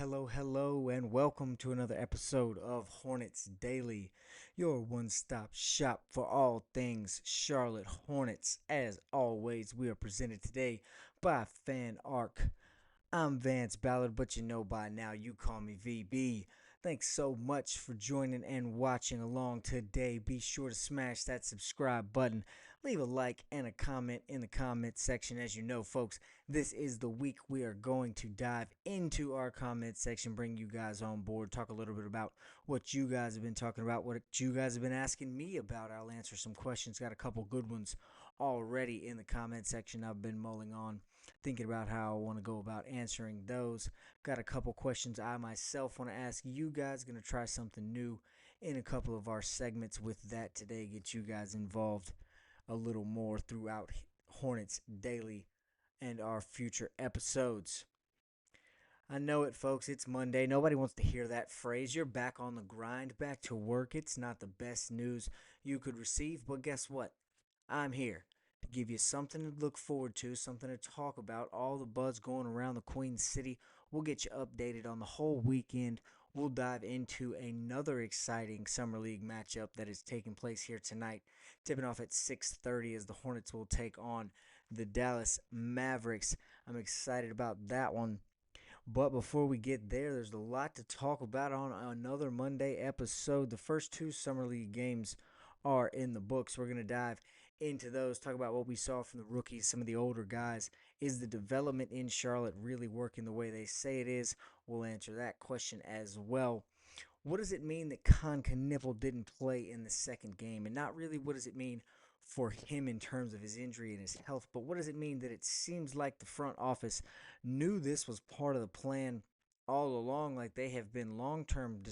hello, and welcome to another episode of Hornets Daily, your one stop shop for all things Charlotte Hornets. As always, we are presented today by Fan Arc. I'm Vance Ballard, but you know by now you call me VB. Thanks so much for joining and watching along today. Be sure to smash that subscribe button, leave a like and a comment in the comment section. As you know, folks, this is the week we are going to dive into our comment section, bring you guys on board, talk a little bit about what you guys have been talking about, what you guys have been asking me about. I'll answer some questions. Got a couple good ones already in the comment section I've been mulling on, thinking about how I want to go about answering those. Got a couple questions I myself want to ask you guys. Going to try something new in a couple of our segments with that today. Get you guys involved a little more throughout Hornets Daily and our future episodes. I know it, folks. It's Monday. Nobody wants to hear that phrase. You're back on the grind, back to work. It's not the best news you could receive, but guess what? I'm here to give you something to look forward to, something to talk about, all the buzz going around the Queen City. We'll get you updated on the whole weekend. We'll dive into another exciting Summer League matchup that is taking place here tonight, tipping off at 6:30 as the Hornets will take on the Dallas Mavericks. I'm excited about that one. But before we get there, there's a lot to talk about on another Monday episode. The first two Summer League games are in the books. We're going to dive into those, talk about what we saw from the rookies, some of the older guys. Is the development in Charlotte really working the way they say it is? We'll answer that question as well. What does it mean that Knipple didn't play in the second game? And not really what does it mean for him in terms of his injury and his health, but what does it mean that it seems like the front office knew this was part of the plan all along, like they have been long-term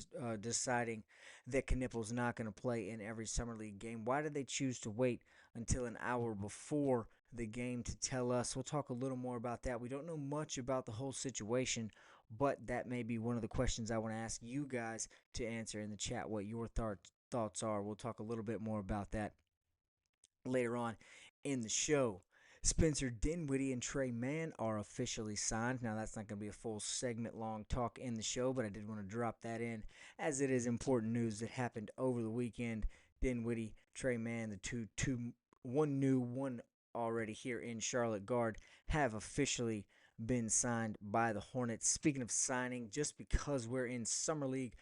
deciding that Knipple's not going to play in every Summer League game? Why did they choose to wait until an hour before the game to tell us? We'll talk a little more about that. We don't know much about the whole situation, but that may be one of the questions I want to ask you guys to answer in the chat, what your thoughts are. We'll talk a little bit more about that later on in the show. Spencer Dinwiddie and Trey Mann are officially signed. Now, that's not going to be a full segment-long talk in the show, but I did want to drop that in as it is important news that happened over the weekend. Dinwiddie, Trey Mann, the one new, one already here in Charlotte guard, have officially been signed by the Hornets. Speaking of signing, just because we're in Summer League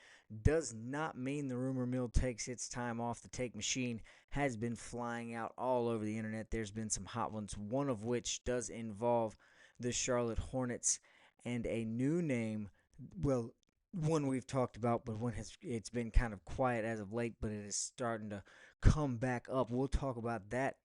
does not mean the rumor mill takes its time off. The take machine has been flying out all over the internet. There's been some hot ones, one of which does involve the Charlotte Hornets and a new name, well, one we've talked about, but it's been kind of quiet as of late, but it is starting to come back up. We'll talk about that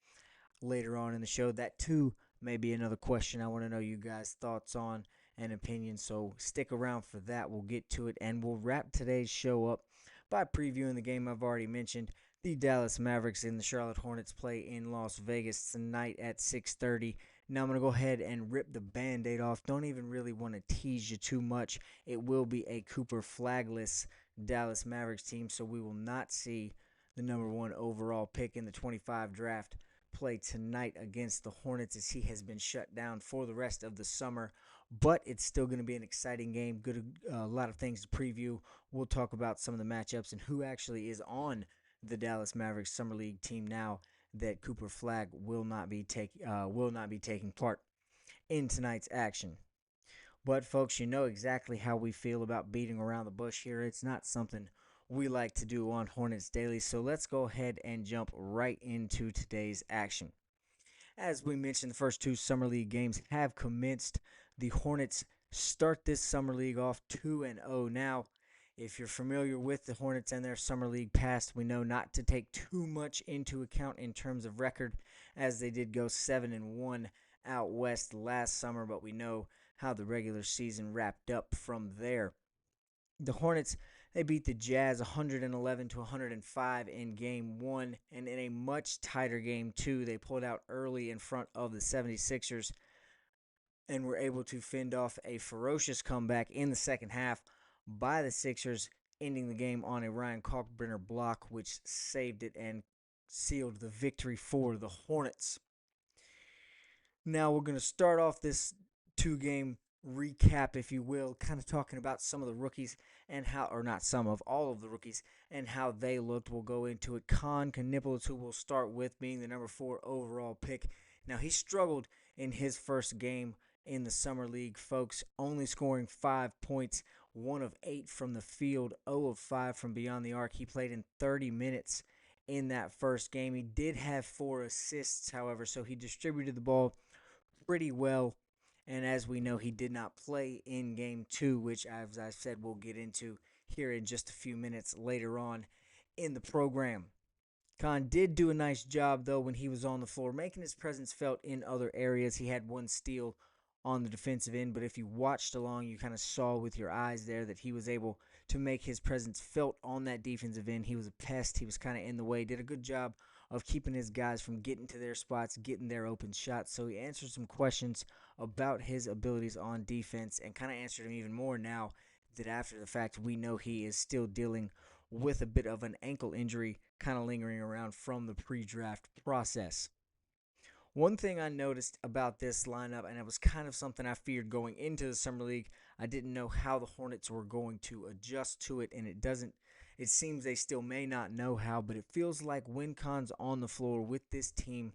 later on in the show. That too may be another question I want to know you guys' thoughts on and opinions, so stick around for that. We'll get to it, and we'll wrap today's show up by previewing the game I've already mentioned. The Dallas Mavericks and the Charlotte Hornets play in Las Vegas tonight at 6:30. Now I'm going to go ahead and rip the Band-Aid off. Don't even really want to tease you too much. It will be a Cooper flagless Dallas Mavericks team, so we will not see the number one overall pick in the 25 draft play tonight against the Hornets, as he has been shut down for the rest of the summer. But it's still going to be an exciting game. A lot of things to preview. We'll talk about some of the matchups and who actually is on the Dallas Mavericks Summer League team now that Cooper Flagg will not be taking part in tonight's action. But folks, you know exactly how we feel about beating around the bush here. It's not something we like to do on Hornets Daily, so let's go ahead and jump right into today's action. As we mentioned, the first two Summer League games have commenced. The Hornets start this Summer League off 2-0. Now, if you're familiar with the Hornets and their Summer League past, we know not to take too much into account in terms of record, as they did go 7-1 out west last summer, but we know how the regular season wrapped up from there. The Hornets, they beat the Jazz 111-105 in Game 1, and in a much tighter Game 2, they pulled out early in front of the 76ers and were able to fend off a ferocious comeback in the second half by the Sixers, ending the game on a Ryan Kalkbrenner block, which saved it and sealed the victory for the Hornets. Now we're going to start off this two-game recap, if you will, kind of talking about some of the rookies and how, or not some of, all of the rookies and how they looked. We'll go into it. Knipple is who we'll start with, being the number 4 overall pick. Now, he struggled in his first game in the Summer League, folks, only scoring 5 points, 1 of 8 from the field, 0 of 5 from beyond the arc. He played in 30 minutes in that first game. He did have 4 assists, however, so he distributed the ball pretty well. And as we know, he did not play in game 2, which, as I said, we'll get into here in just a few minutes later on in the program. Khan did do a nice job, though, when he was on the floor, making his presence felt in other areas. He had 1 steal on the defensive end, but if you watched along, you kind of saw with your eyes there that he was able to make his presence felt on that defensive end. He was a pest. He was kind of in the way. Did a good job of keeping his guys from getting to their spots, getting their open shots. So he answered some questions about his abilities on defense and kind of answered them even more now that after the fact we know he is still dealing with a bit of an ankle injury kind of lingering around from the pre-draft process. One thing I noticed about this lineup, and it was kind of something I feared going into the Summer League, I didn't know how the Hornets were going to adjust to it, and it seems they still may not know how, but it feels like when Khan's on the floor with this team,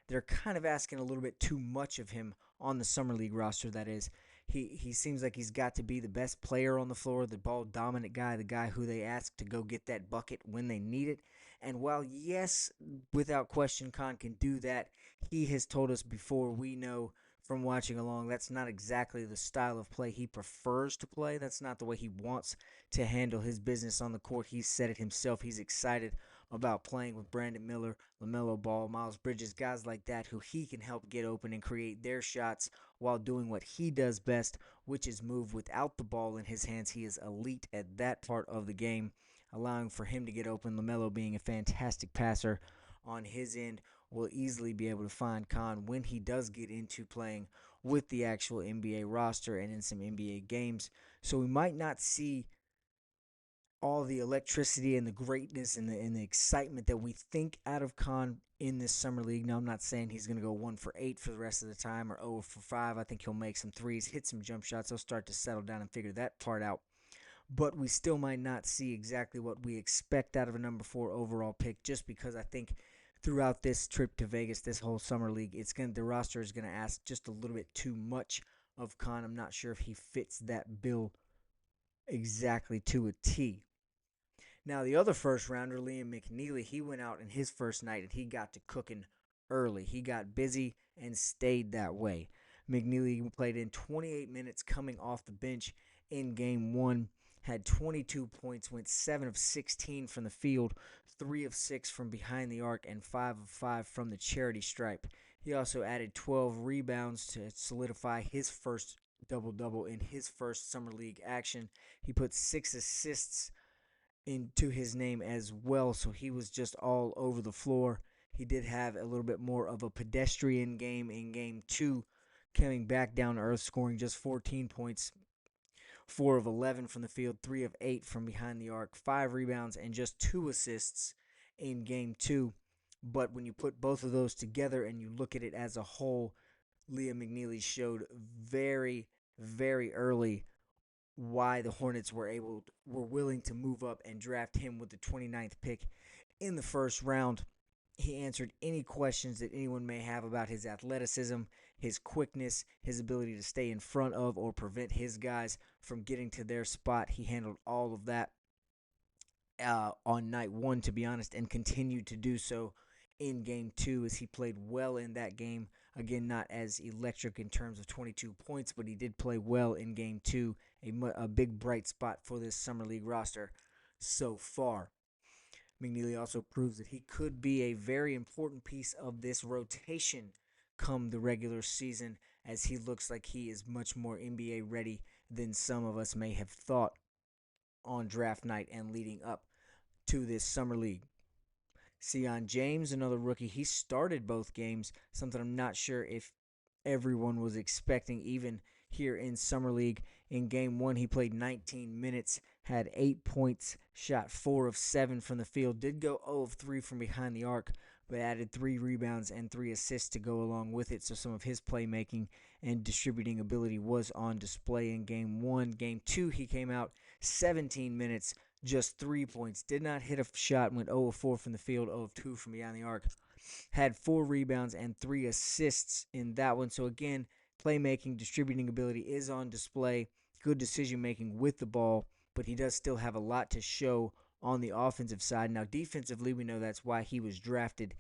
they're kind of asking a little bit too much of him on the Summer League roster, that is. He seems like he's got to be the best player on the floor, the ball dominant guy, the guy who they ask to go get that bucket when they need it. And while, yes, without question, Khan can do that, he has told us before, we know from watching along, that's not exactly the style of play he prefers to play. That's not the way he wants to handle his business on the court. He's said it himself. He's excited about playing with Brandon Miller, LaMelo Ball, Miles Bridges, guys like that who he can help get open and create their shots while doing what he does best, which is move without the ball in his hands. He is elite at that part of the game, allowing for him to get open. LaMelo being a fantastic passer on his end will easily be able to find Khan when he does get into playing with the actual NBA roster and in some NBA games. So we might not see all the electricity and the greatness and the excitement that we think out of Khan in this summer league. Now, I'm not saying he's going to go 1 for 8 for the rest of the time or 0 for 5. I think he'll make some threes, hit some jump shots. He'll start to settle down and figure that part out. But we still might not see exactly what we expect out of a number 4 overall pick, just because I think throughout this trip to Vegas, this whole summer league, the roster is going to ask just a little bit too much of Khan. I'm not sure if he fits that bill exactly to a T. Now, the other first rounder, Liam McNeely, he went out in his first night and he got to cooking early. He got busy and stayed that way. McNeely played in 28 minutes coming off the bench in game 1, had 22 points, went 7 of 16 from the field, 3 of 6 from behind the arc, and 5 of 5 from the charity stripe. He also added 12 rebounds to solidify his first double-double in his first summer league action. He put 6 assists into his name as well, so he was just all over the floor. He did have a little bit more of a pedestrian game in game 2, coming back down to earth, scoring just 14 points, 4 of 11 from the field, 3 of 8 from behind the arc, 5 rebounds, and just 2 assists in game 2. But when you put both of those together and you look at it as a whole, Liam McNeely showed very, very early why the Hornets were willing to move up and draft him with the 29th pick in the first round. He answered any questions that anyone may have about his athleticism, his quickness, his ability to stay in front of or prevent his guys from getting to their spot. He handled all of that on night 1, to be honest, and continued to do so in game 2 as he played well in that game. Again, not as electric in terms of 22 points, but he did play well in game 2, a big bright spot for this summer league roster so far. McNeely also proves that he could be a very important piece of this rotation come the regular season, as he looks like he is much more NBA ready than some of us may have thought on draft night and leading up to this summer league. Sion James, another rookie, he started both games, something I'm not sure if everyone was expecting, even here in Summer League. In game 1, he played 19 minutes, had 8 points, shot 4 of 7 from the field, did go 0 of 3 from behind the arc, but added 3 rebounds and 3 assists to go along with it. So some of his playmaking and distributing ability was on display in game one. Game two, he came out 17 minutes, just 3 points. Did not hit a shot, went 0 of 4 from the field, 0 of 2 from beyond the arc. Had 4 rebounds and 3 assists in that one. So again, playmaking, distributing ability is on display. Good decision making with the ball, but he does still have a lot to show on the offensive side. Now, defensively, we know that's why he was drafted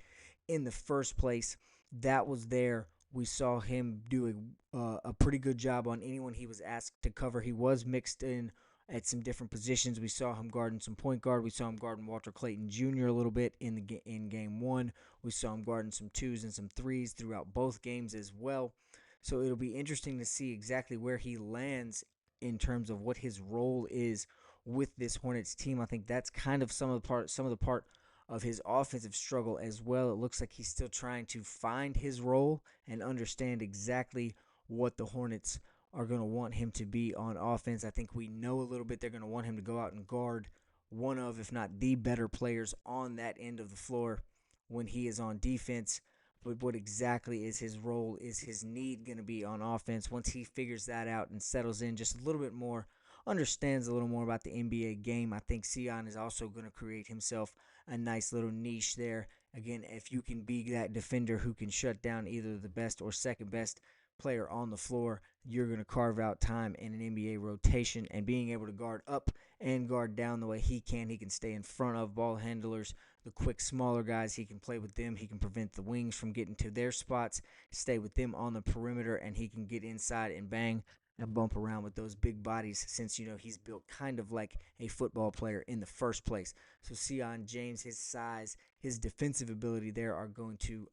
in the first place. That was there. We saw him do a pretty good job on anyone he was asked to cover. He was mixed in at some different positions. We saw him guarding some point guard. We saw him guarding Walter Clayton Jr. a little bit in game one. We saw him guarding some twos and some threes throughout both games as well. So it'll be interesting to see exactly where he lands in terms of what his role is with this Hornets team. I think that's kind of some of the part of his offensive struggle as well. It looks like he's still trying to find his role and understand exactly what the Hornets are going to want him to be on offense. I think we know a little bit they're going to want him to go out and guard one of, if not the better players on that end of the floor when he is on defense. But what exactly is his role, is his need going to be on offense? Once he figures that out and settles in just a little bit more, understands a little more about the NBA game, I think Sion is also going to create himself a nice little niche there. Again, if you can be that defender who can shut down either the best or second best player on the floor, you're going to carve out time in an NBA rotation. And being able to guard up and guard down the way he can stay in front of ball handlers, the quick, smaller guys. He can play with them. He can prevent the wings from getting to their spots, stay with them on the perimeter, and he can get inside and bang and bump around with those big bodies, since he's built kind of like a football player in the first place. So Sion James, his size, his defensive ability there are going to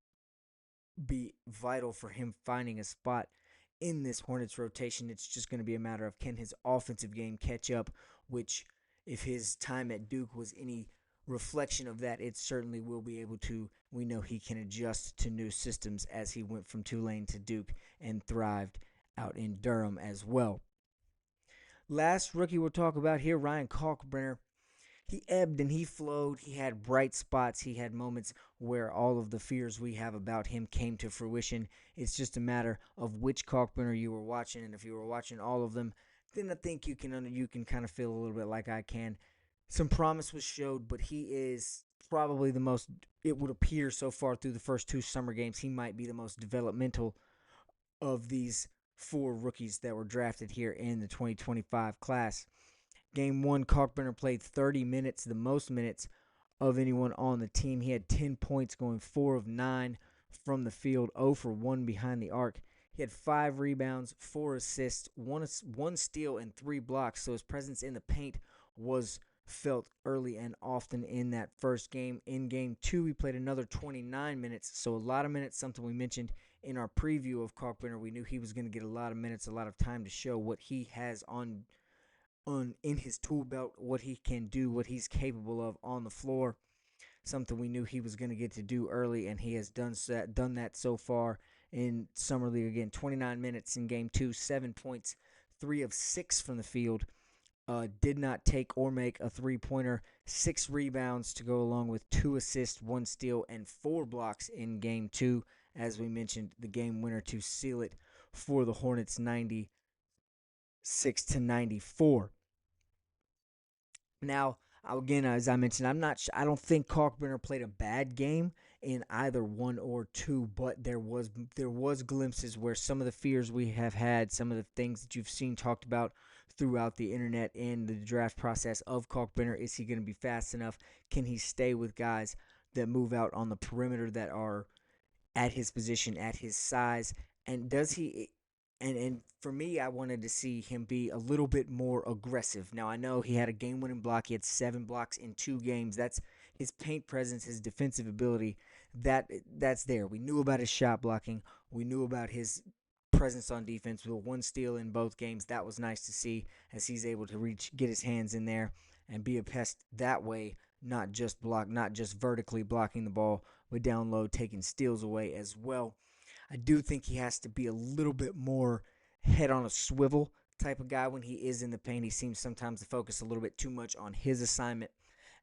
be vital for him finding a spot in this Hornets rotation. It's just going to be a matter of, can his offensive game catch up, which if his time at Duke was any reflection of that, it certainly will be able to. We know he can adjust to new systems, as he went from Tulane to Duke and thrived out in Durham as well. Last rookie we'll talk about here, Ryan Kalkbrenner. He ebbed and he flowed. He had bright spots. He had moments where all of the fears we have about him came to fruition. It's just a matter of which Kalkbrenner you were watching, and if you were watching all of them, then I think you can kind of feel a little bit like I can. Some promise was showed, but he is probably the most, it would appear so far through the first two summer games, he might be the most developmental of these four rookies that were drafted here in the 2025 class. Game one, Kalkbrenner played 30 minutes, the most minutes of anyone on the team. He had 10 points, going 4 of 9 from the field, 0 for 1 behind the arc. He had 5 rebounds, 4 assists, 1 steal, and 3 blocks. So his presence in the paint was felt early and often in that first game. In game two, he played another 29 minutes, so a lot of minutes, something we mentioned in our preview of Kalkbrenner. We knew he was going to get a lot of minutes, a lot of time to show what he has on in his tool belt, what he can do, what he's capable of on the floor. Something we knew he was going to get to do early, and he has done that so far in Summer League. Again, 29 minutes in game two, 7 points, 3 of 6 from the field. Did not take or make a three-pointer. 6 rebounds to go along with 2 assists, 1 steal, and 4 blocks in game two. As we mentioned, the game winner to seal it for the Hornets, 96-94. Now, again, as I mentioned, I don't think Kalkbrenner played a bad game in either one or two, but there was glimpses where some of the fears we have had, some of the things that you've seen talked about throughout the internet and the draft process of Kalkbrenner. Is he going to be fast enough? Can he stay with guys that move out on the perimeter that are at his position, at his size? And does he? And for me, I wanted to see him be a little bit more aggressive. Now, I know he had a game-winning block. He had 7 blocks in 2 games. That's his paint presence, his defensive ability. That's there. We knew about his shot blocking. We knew about his presence on defense with 1 steal in both games. That was nice to see, as he's able to get his hands in there and be a pest that way, not just vertically blocking the ball, but down low, taking steals away as well. I do think he has to be a little bit more head on a swivel type of guy when he is in the paint. He seems sometimes to focus a little bit too much on his assignment,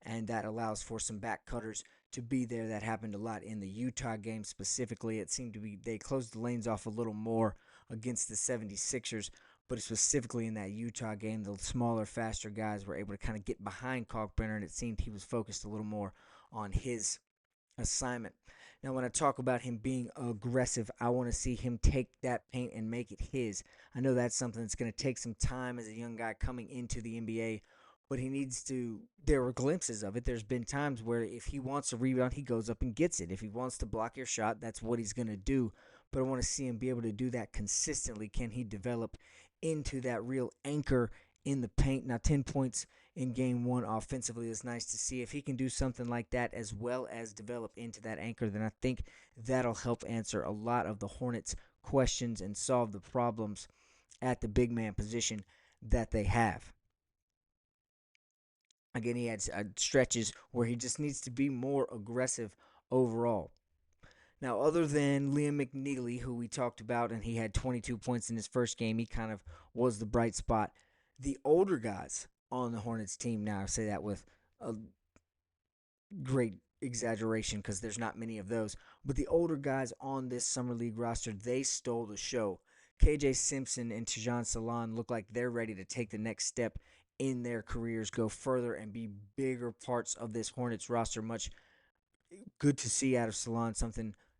and that allows for some back cutters to be there. That happened a lot in the Utah game specifically. It seemed to be they closed the lanes off a little more against the 76ers, but specifically in that Utah game, the smaller, faster guys were able to kind of get behind Kalkbrenner, and it seemed he was focused a little more on his assignment. Now, when I talk about him being aggressive, I want to see him take that paint and make it his. I know that's something that's going to take some time as a young guy coming into the NBA, but he needs to. There were glimpses of it. There's been times where if he wants a rebound, he goes up and gets it. If he wants to block your shot, that's what he's going to do. But I want to see him be able to do that consistently. Can he develop into that real anchor in the paint? Now, 10 points in game one offensively is nice to see. If he can do something like that as well as develop into that anchor, then I think that'll help answer a lot of the Hornets' questions and solve the problems at the big man position that they have. Again, he had stretches where he just needs to be more aggressive overall. Now, other than Liam McNeely, who we talked about, and he had 22 points in his first game, he kind of was the bright spot. The older guys on the Hornets team now, I say that with a great exaggeration because there's not many of those, but the older guys on this Summer League roster, they stole the show. KJ Simpson and Tajon Salon look like they're ready to take the next step in their careers, go further, and be bigger parts of this Hornets roster. Much good to see out of Salon,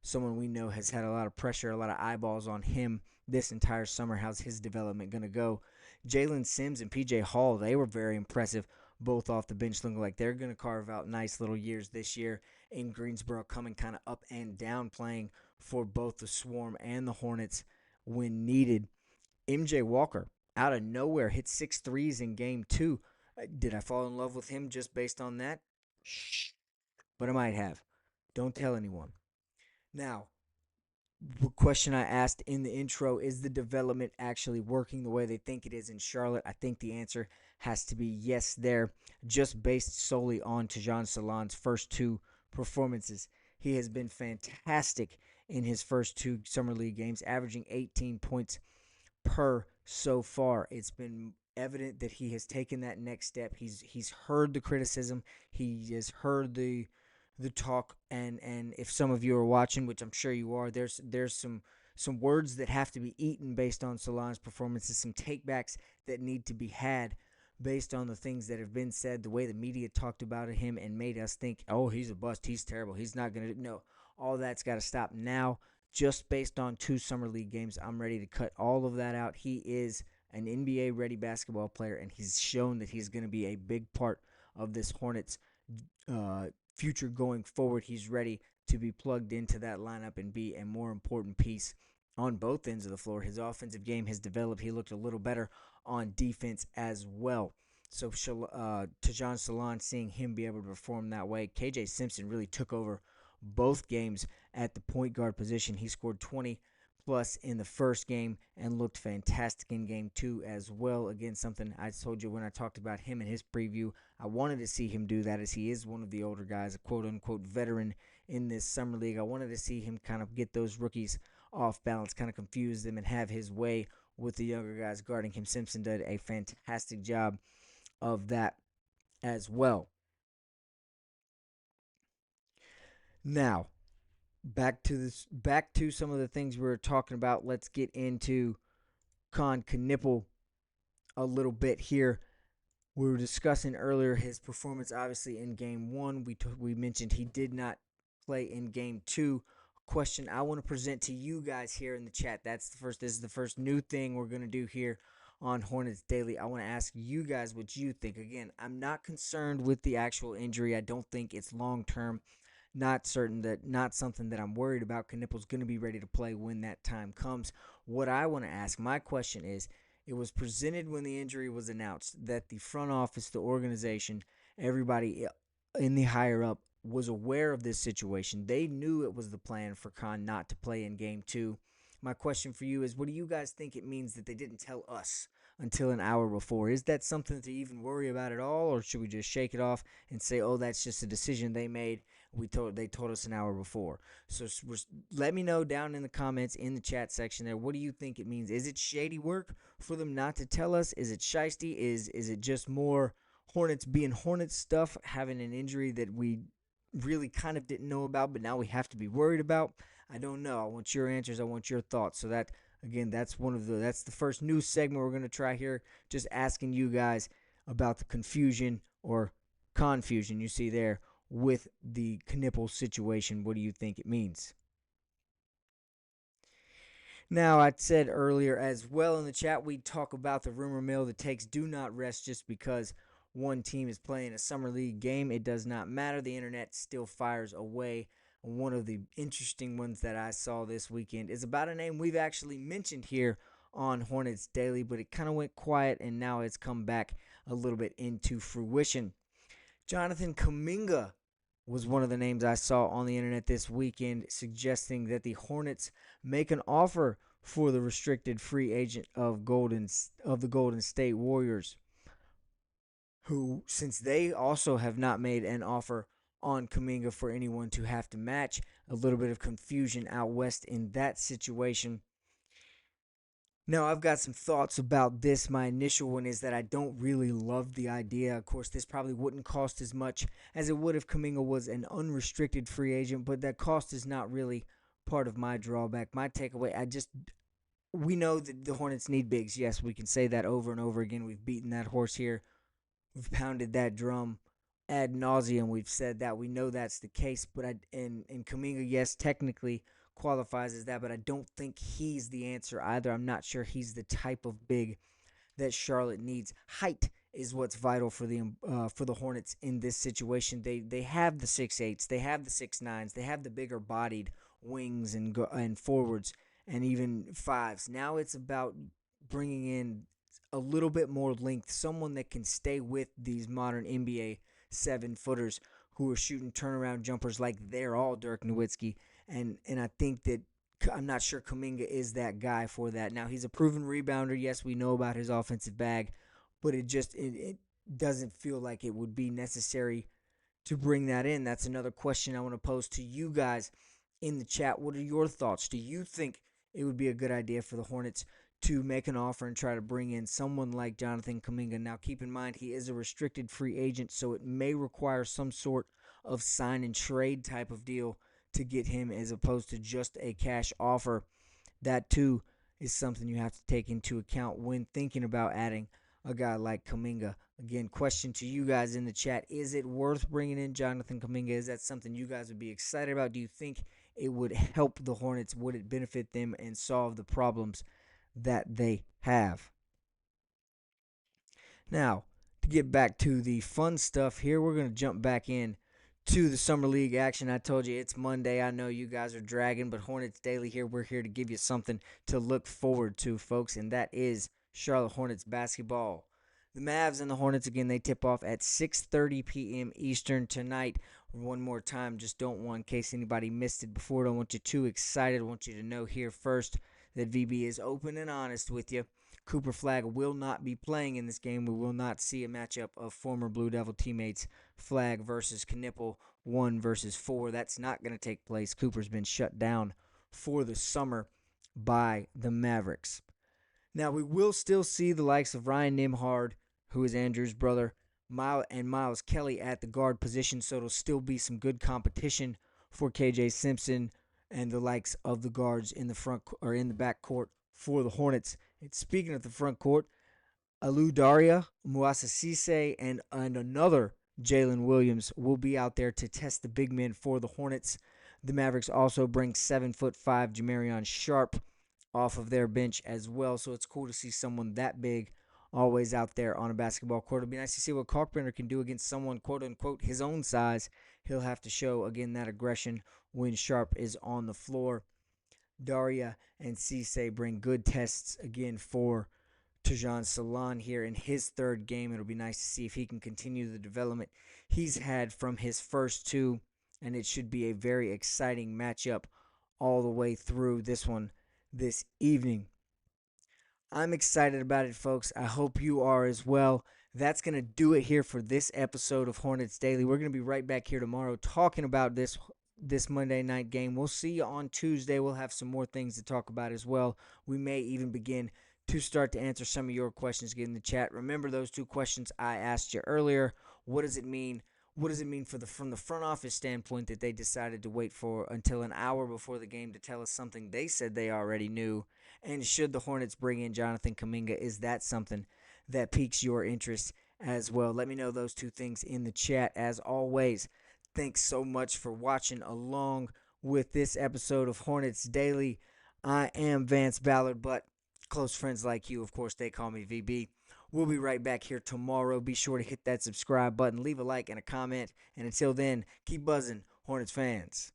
someone we know has had a lot of pressure, a lot of eyeballs on him this entire summer. How's his development going to go? Jalen Sims and PJ Hall, they were very impressive, both off the bench, looking like they're going to carve out nice little years this year in Greensboro, coming kind of up and down, playing for both the Swarm and the Hornets when needed. MJ Walker, out of nowhere, hit 6 threes in game two. Did I fall in love with him just based on that? Shh. But I might have. Don't tell anyone. Now, the question I asked in the intro, is the development actually working the way they think it is in Charlotte? I think the answer has to be yes there, just based solely on Tajon Salon's first two performances. He has been fantastic in his first two Summer League games, averaging 18 points per so far. It's been evident that he has taken that next step. He's heard the criticism. He has heard the talk, and if some of you are watching, which I'm sure you are, there's some words that have to be eaten based on Salon's performances, some takebacks that need to be had based on the things that have been said, the way the media talked about him and made us think, oh, he's a bust, he's terrible, he's not going to, no, all that's got to stop now. Just based on two Summer League games, I'm ready to cut all of that out. He is an NBA-ready basketball player, and he's shown that he's going to be a big part of this Hornets future going forward. He's ready to be plugged into that lineup and be a more important piece on both ends of the floor. His offensive game has developed. He looked a little better on defense as well. So Tajon Salon, seeing him be able to perform that way. KJ Simpson really took over both games at the point guard position. He scored 20 plus in the first game and looked fantastic in game two as well. Again, something I told you when I talked about him in his preview, I wanted to see him do that, as he is one of the older guys, a quote-unquote veteran in this summer league. I wanted to see him kind of get those rookies off balance, kind of confuse them, and have his way with the younger guys guarding him. Simpson did a fantastic job of that as well. Now, back to some of the things we were talking about. Let's get into Knipple a little bit here. We were discussing earlier his performance, obviously, in game one. We mentioned he did not play in game two. Question I want to present to you guys here in the chat. This is the first new thing we're going to do here on Hornets Daily. I want to ask you guys what you think. Again, I'm not concerned with the actual injury. I don't think it's long-term. Not something that I'm worried about. Knipple's going to be ready to play when that time comes. What I want to ask, my question is, it was presented when the injury was announced that the front office, the organization, everybody in the higher up was aware of this situation. They knew it was the plan for Khan not to play in game two. My question for you is, what do you guys think it means that they didn't tell us until an hour before? Is that something to even worry about at all, or should we just shake it off and say, oh, that's just a decision they made? They told us an hour before. So let me know down in the comments in the chat section there. What do you think it means? Is it shady work for them not to tell us? Is it shiesty? Is it just more Hornets being Hornets stuff, having an injury that we really kind of didn't know about, but now we have to be worried about? I don't know. I want your answers. I want your thoughts. So that again, that's the first news segment we're gonna try here. Just asking you guys about the confusion or confusion you see there with the Knipple situation. What do you think it means? Now, I said earlier as well in the chat, we talk about the rumor mill. The takes do not rest just because one team is playing a summer league game. It does not matter. The internet still fires away. One of the interesting ones that I saw this weekend is about a name we've actually mentioned here on Hornets Daily, but it kind of went quiet and now it's come back a little bit into fruition. Jonathan Kaminga was one of the names I saw on the internet this weekend, suggesting that the Hornets make an offer for the restricted free agent of the Golden State Warriors, who, since they also have not made an offer on Kaminga for anyone to have to match, a little bit of confusion out west in that situation. Now, I've got some thoughts about this. My initial one is that I don't really love the idea. Of course, this probably wouldn't cost as much as it would if Kaminga was an unrestricted free agent, but that cost is not really part of my drawback. My takeaway, we know that the Hornets need bigs. Yes, we can say that over and over again. We've beaten that horse here. We've pounded that drum ad nauseum. We've said that. We know that's the case. But Kaminga, yes, technically qualifies as that, but I don't think he's the answer either. I'm not sure he's the type of big that Charlotte needs. Height is what's vital for the Hornets in this situation. They have the 6'8s, they have the 6'9s, they have the bigger bodied wings and forwards and even fives. Now it's about bringing in a little bit more length, someone that can stay with these modern NBA 7-footers who are shooting turnaround jumpers like they're all Dirk Nowitzki. And I think that I'm not sure Kaminga is that guy for that. Now, he's a proven rebounder. Yes, we know about his offensive bag, but it doesn't feel like it would be necessary to bring that in. That's another question I want to pose to you guys in the chat. What are your thoughts? Do you think it would be a good idea for the Hornets to make an offer and try to bring in someone like Jonathan Kaminga? Now, keep in mind, he is a restricted free agent, so it may require some sort of sign and trade type of deal to get him as opposed to just a cash offer. That, too, is something you have to take into account when thinking about adding a guy like Kaminga. Again, question to you guys in the chat. Is it worth bringing in Jonathan Kaminga? Is that something you guys would be excited about? Do you think it would help the Hornets? Would it benefit them and solve the problems that they have? Now, to get back to the fun stuff here, we're going to jump back in to the Summer League action. I told you it's Monday. I know you guys are dragging, but Hornets Daily here, we're here to give you something to look forward to, folks, and that is Charlotte Hornets basketball. The Mavs and the Hornets, again, they tip off at 6:30 p.m. Eastern tonight. One more time, just don't want, in case anybody missed it before, don't want you too excited. I want you to know here first that VB is open and honest with you. Cooper Flagg will not be playing in this game. We will not see a matchup of former Blue Devil teammates Flagg versus Knipple 1 versus 4. That's not going to take place. Cooper's been shut down for the summer by the Mavericks. Now, we will still see the likes of Ryan Nimhard, who is Andrew's brother, and Miles Kelly at the guard position, so it'll still be some good competition for KJ Simpson and the likes of the guards in the front or in the back court for the Hornets. And speaking of the front court, Alou Daria, Muasa Cisse, and another Jalen Williams will be out there to test the big men for the Hornets. The Mavericks also bring 7'5" Jamarion Sharp off of their bench as well, so it's cool to see someone that big always out there on a basketball court. It'll be nice to see what Kalkbrenner can do against someone, quote-unquote, his own size. He'll have to show, again, that aggression when Sharp is on the floor. Daria and Cisse bring good tests, again, for Tajon Salon here in his third game. It'll be nice to see if he can continue the development he's had from his first two, and it should be a very exciting matchup all the way through this one this evening. I'm excited about it, folks. I hope you are as well. That's going to do it here for this episode of Hornets Daily. We're going to be right back here tomorrow talking about this Monday night game. We'll see you on Tuesday. We'll have some more things to talk about as well. We may even begin to start to answer some of your questions. Get in the chat. Remember those two questions I asked you earlier. What does it mean What does it mean from the front office standpoint that they decided to wait for until an hour before the game to tell us something they said they already knew? And should the Hornets bring in Jonathan Kaminga? Is that something that piques your interest as well? Let me know those two things in the chat. As always, thanks so much for watching along with this episode of Hornets Daily. I am Vance Ballard, but close friends like you, of course, they call me VB. We'll be right back here tomorrow. Be sure to hit that subscribe button, leave a like and a comment. And until then, keep buzzing, Hornets fans.